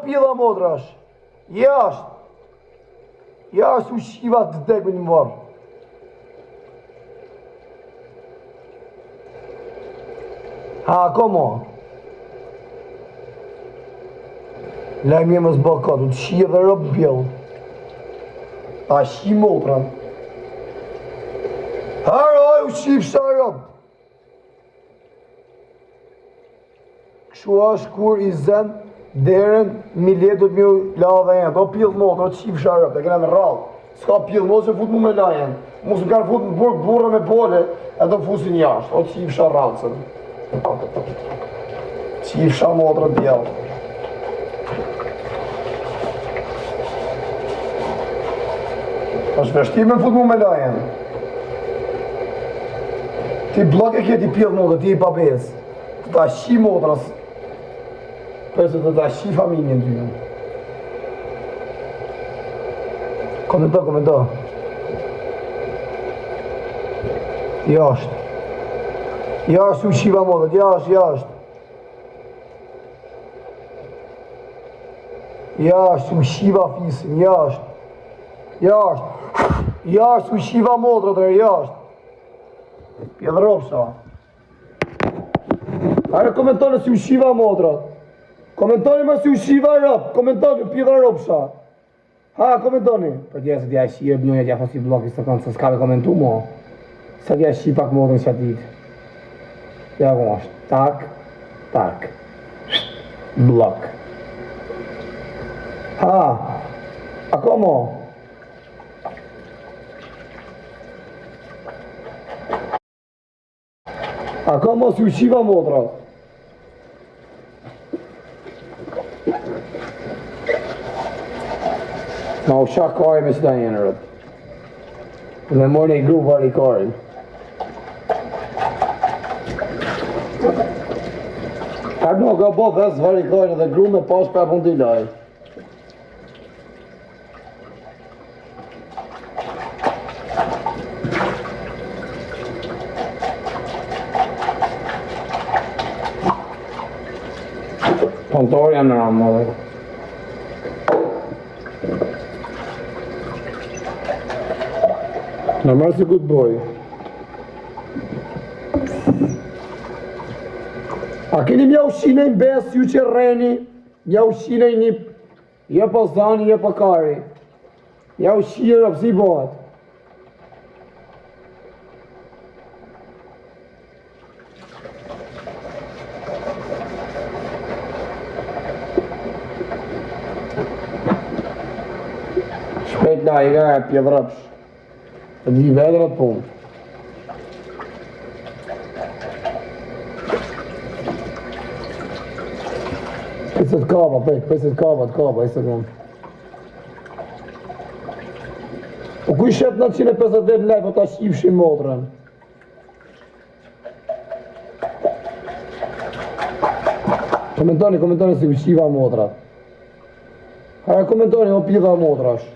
pila modrash. Jashtë. Jashtë u shiva të dekme një varë. Ha, komo. Lajmë e më zbaka, du të shia dhe rëbë bjellë. A shi motra. Haroj, u shif shta rëbë. Kështu është kur i zen derën miljet do të mjë la dhe jenë. Do pillë motra, të shif shta rëbë, e kena me rralë. Ska pillë motra, se fut mu me la jenë. Mos më kanë fut në burë me bole, e do fusin jashtë. O të shif shta rralë, shif shta motra bjellë. është vështirë me fut mu me lajen. Ti blok e kje ti pjellë motra, ti i pa besë. Të ta shi motras. Përse të ta shi familjen ty. Komento, komento. Jashtë. Jashtë u shiva motrat, jashtë, jashtë. Jashtë u shiva fisin, jashtë. Jashtë. Jashtë u shiva motra të jashtë. Pjellë ropsa. Are komentoni si u shiva motra. Komentoni ma si u shiva rop. Komentoni pjellë ropsa. Ha, komentoni. Për tja se tja shire bënjoja tja fosi bloki së kanë se s'kave komentu mo. Se tja shi pak motrën që atit. Ja ku ashtë. Tak. Tak. Blok. Ha. Ako mo. Ako mos ju shiva motra. Na u shak kare me qëta jenë rët. Me morë një gru vari kare. Arno ka bo ves vari kare dhe gru me pas për apun t'i laj. Kontor janë në ramë dhe. Në mërë si good boy. A keni mja ushinej në besë ju që rreni, mja ushinej një, je po zani, je po kari. Mja ushinej në pësi bëhet. Shpejt na i ka e pjedhrëpsh. Të di vedrat punë. Peset kaba, peset kaba, i se këmë. Po kuj shet 950 lek, o ta shqipshin motrën. Komentoni si u shiva motrat. Hara komentoni, o pjedha motrash.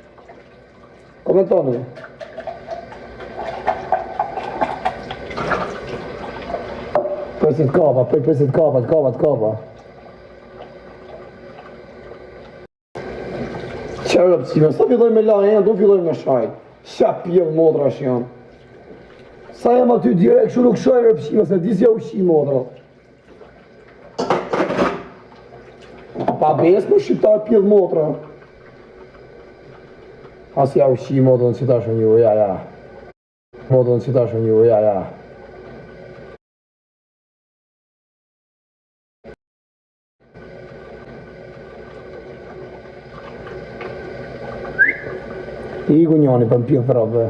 Komentoni. Peset kaba. Qërë pësime, sa filloj me lajnë, do filloj me shajt. Qa pjellë motrash janë. Sa jam aty direkt, shu nuk shajnë pësime, se disja u shi motra. Pa besë më shqiptar pjellë motra. Asja u shi motrën që ta shumë ju, ja. Motrën që ta shumë ju, ja. I ku njani për pjellë frabë.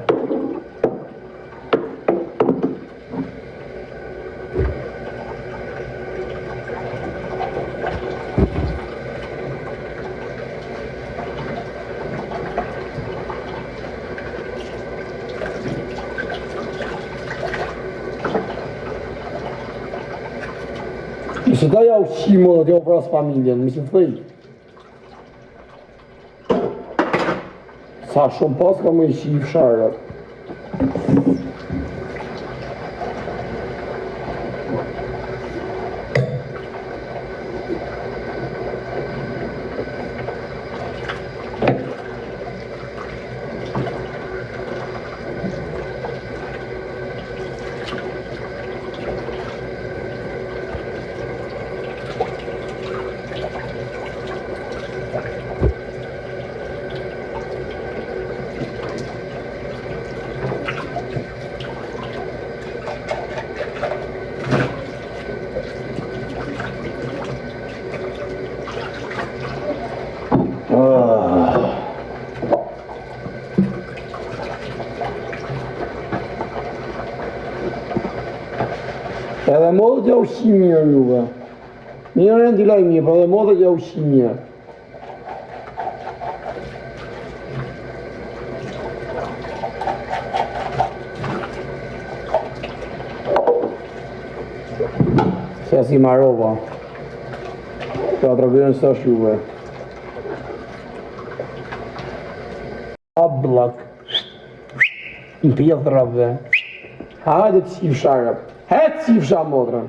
Nëse da ja ushqimo dhe t'ja vras familjen, mi se të thëj. Sa shumë pas ka më i shif sharët. Edhe modët ja ushqim mirë juve. Mirë në t'i laj mirë, për edhe modët ja ushqim mirë. Se si marova. Pra të rëgërën së shuve. Blak. Në pjellë rëve. Hajde të qif sharëp. Hajde qif sharëp modrën.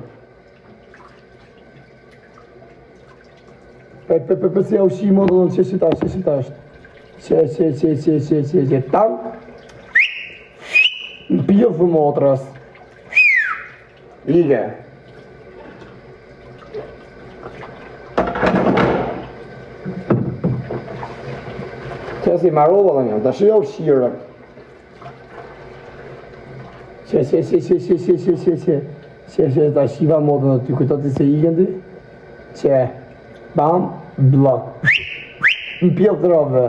Se ja ushqim modrën, që tash. Që tam. Në pjellë modrës. Ige. Që si marova dhe njën, të shë jo shirën. Që ta shiva modën dhe ty kujtoti se i gëndi. Që, bam, blok. Në pjellë të rove.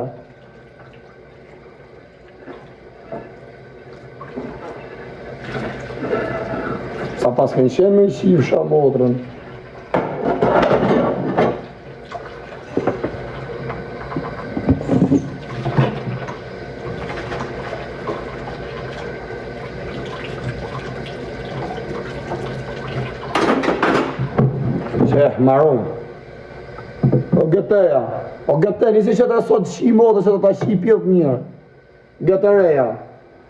Sa pas kënë qenë me i shivësha modrën. Maron. O gëteja. O gëte, nisi që të sot shi modë se të ta shi pjellë mirë. Gëtereja.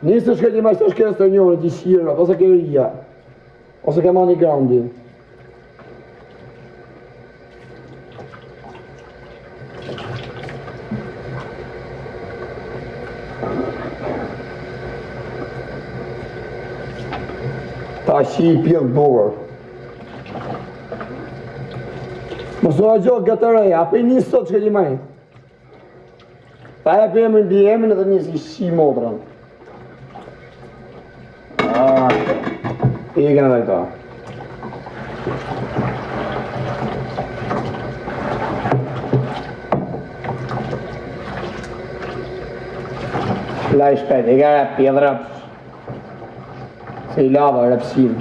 Nisi shke një majtë shkes të njërë të shirë, ose ke rria. Ose ke mani grandi. Ta shi pjellë borë. Mësua gjohë gëtëreja, apë i njësë sot që këti majtë. Ta e për emrin bë emrin edhe njësë i shi modrën. I kënë dhe këta. La i shpet, i ka rap, i edhe rap. Se i lava, rapsin.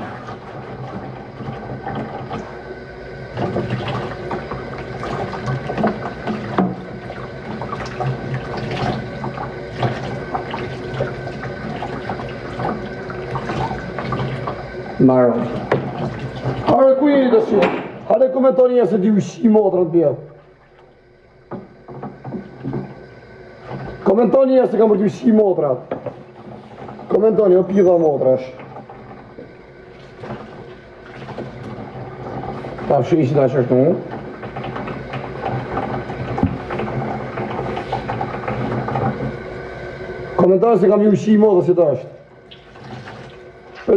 Marron. Hare ku jeni të shi? Hare komentoni e se di ushi modrën bjellë. Komentoni e se kam për të ushi modrët. Komentoni, o pidha modrash. Ta fshi që ta qërtu. Komentoni se kam ju ushi modrë si ta është.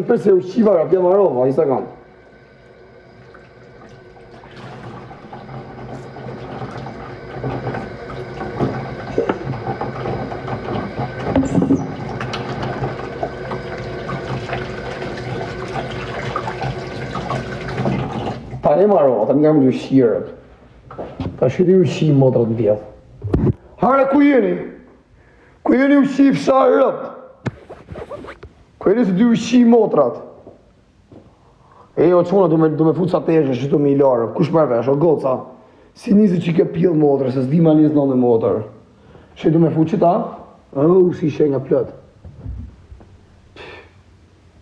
Për se u shiva nga pja marova, i sa kam. Ta ne marova, ta nga më të shirët. Ta shkëti u shi modrat në vjetë. Hare ku jeni? Ku jeni u shi fsharët? Ku jeni se dy ushi motrat? E o quna du me fut sa teshe që tu me i larë. Kush mërë vesh, o goca? Si nisi që ke pjellë motrë, se s'di ma njës në në motrë. Që du me fut që ta? Si shenja plët.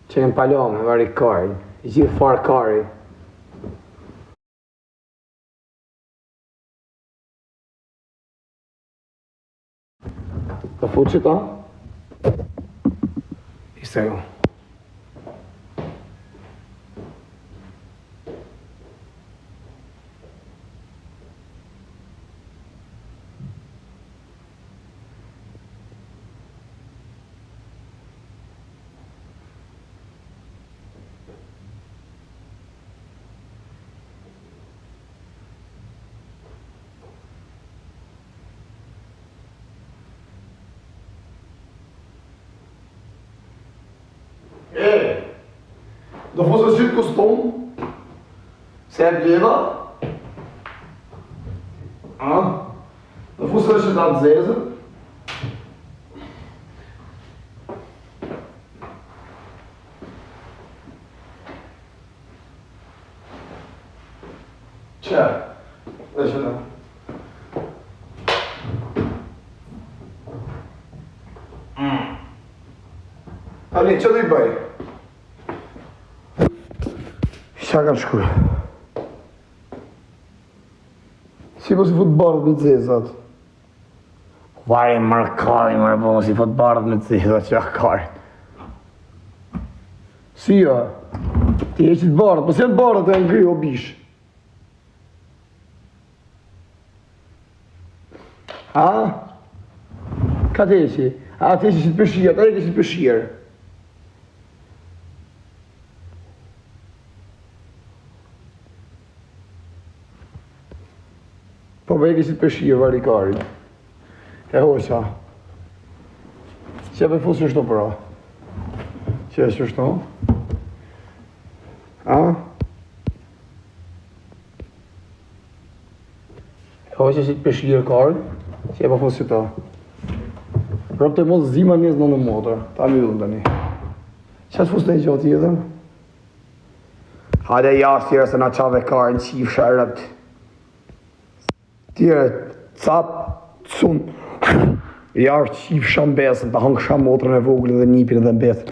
Që në palome, vari kari. Gjithë farë kari. Ta fut që ta? Istego. Do fosse assim de costume, se é viva, do fusë që ta të zezën. Që? Dhe që ta. Tani, që të i bëj? Qa ka shkuj? Si po si fut bardh me të zezat? Vari mërkari, mërë po si fut bardh me të zezat, që akari. Si jo? Ti e qit bardh, po si e të bardh të e ngri o bish? Ha? Ka të eqi? A të eqi që të pëshirë, ta e që të pëshirë. Po me e kështë pëshirë varikarin. E hoqa. Që për fusë shto pra? Që e shto? A? E hoqa që të pëshirë karën, që e për fusë shto. Rëpë të mos zima njës në motor. Ta mi dhëmë të një. Që të fusë të e gjatë jetën? Hajde jashtë tjera se na qave karën qifë shërëpt. Tjere, cap, cun, jarë qifë shambesën, ta hangë shamë motrën e voglën dhe njipin dhe mbesën.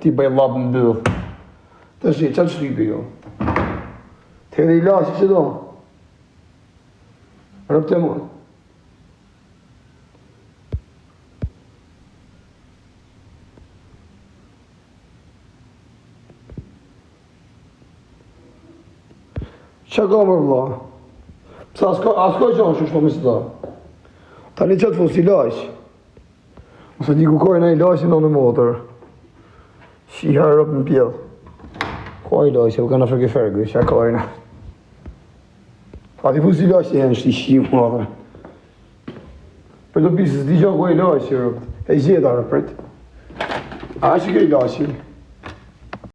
Ti bëj labë në bëllë. Të shi, qatë shripi jo? Të edhe i lasë që do? Rëpë të mund. Qa ka mërë vla? Psa asko qanë shushto me së ta? Tani qatë fos i lash. Ose di ku kojnë a i lashin në motor. Shi harë rëpë në pjedhë. Ko a i lash, e u ka në frëke fergë, që a kojnë. A ti fos i lash e në shti shi më. Për të pisës, di gjo ku a i lash, e gjitha rëpët. A që ke i lashin?